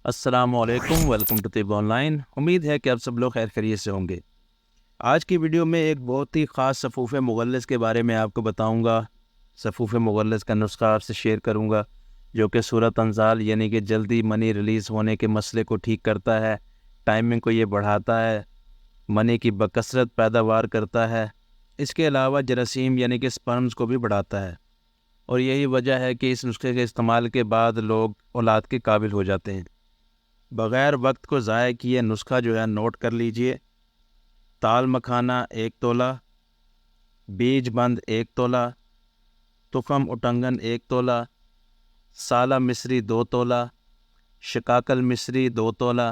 السلام علیکم، welcome to طب آن لائن۔ امید ہے کہ آپ سب لوگ خیر خیریت سے ہوں گے۔ آج کی ویڈیو میں ایک بہت ہی خاص صفوف مغلظ کے بارے میں آپ کو بتاؤں گا۔ صفوف مغلظ کا نسخہ آپ سے شیئر کروں گا، جو کہ صورت انزال یعنی کہ جلدی منی ریلیز ہونے کے مسئلے کو ٹھیک کرتا ہے، ٹائمنگ کو یہ بڑھاتا ہے، منی کی بکثرت پیداوار کرتا ہے، اس کے علاوہ جراثیم یعنی کہ سپرمز کو بھی بڑھاتا ہے، اور یہی وجہ ہے کہ اس نسخے کے استعمال کے بعد لوگ اولاد کے قابل ہو جاتے ہیں۔ بغیر وقت کو ضائع کیے نسخہ جو ہے نوٹ کر لیجئے۔ تال مکھانہ 1 تولہ، بیج بند 1 تولہ، تخم اٹنگن 1 تولہ، سالہ مصری 2 تولہ، شکاکل مصری 2 تولہ،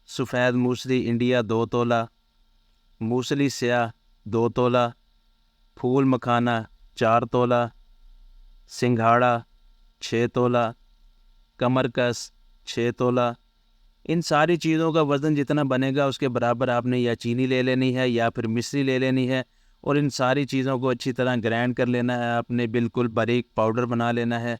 سفید موسلی انڈیا 2 تولہ، موسلی سیاہ 2 تولہ، پھول مکھانہ 4 تولہ، سنگھاڑا 6 تولہ، کمرکس 6 تولہ۔ ان ساری چیزوں کا وزن جتنا بنے گا اس کے برابر آپ نے یا چینی لے لینی ہے یا پھر مصری لے لینی ہے، اور ان ساری چیزوں کو اچھی طرح گرائنڈ کر لینا ہے، آپ نے بالکل باریک پاؤڈر بنا لینا ہے۔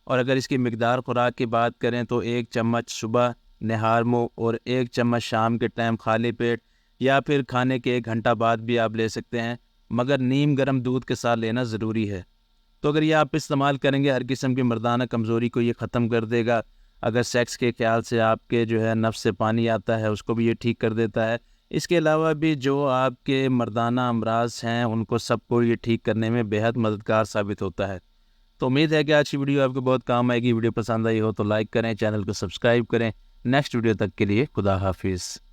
اور اگر اس کی مقدار خوراک کی بات کریں تو 1 چمچ صبح نہار منہ اور 1 چمچ شام کے ٹائم خالی پیٹ، یا پھر کھانے کے 1 گھنٹہ بعد بھی آپ لے سکتے ہیں، مگر نیم گرم دودھ کے ساتھ لینا ضروری ہے۔ تو اگر یہ آپ استعمال کریں گے، ہر قسم کی مردانہ کمزوری کو یہ ختم کر دے گا۔ اگر سیکس کے خیال سے آپ کے جو ہے نفس سے پانی آتا ہے، اس کو بھی یہ ٹھیک کر دیتا ہے۔ اس کے علاوہ بھی جو آپ کے مردانہ امراض ہیں ان کو سب کو یہ ٹھیک کرنے میں بہت مددگار ثابت ہوتا ہے۔ تو امید ہے کہ آج کی ویڈیو آپ کو بہت کام آئے گی۔ ویڈیو پسند آئی ہو تو لائک کریں، چینل کو سبسکرائب کریں۔ نیکسٹ ویڈیو تک کے لیے خدا حافظ۔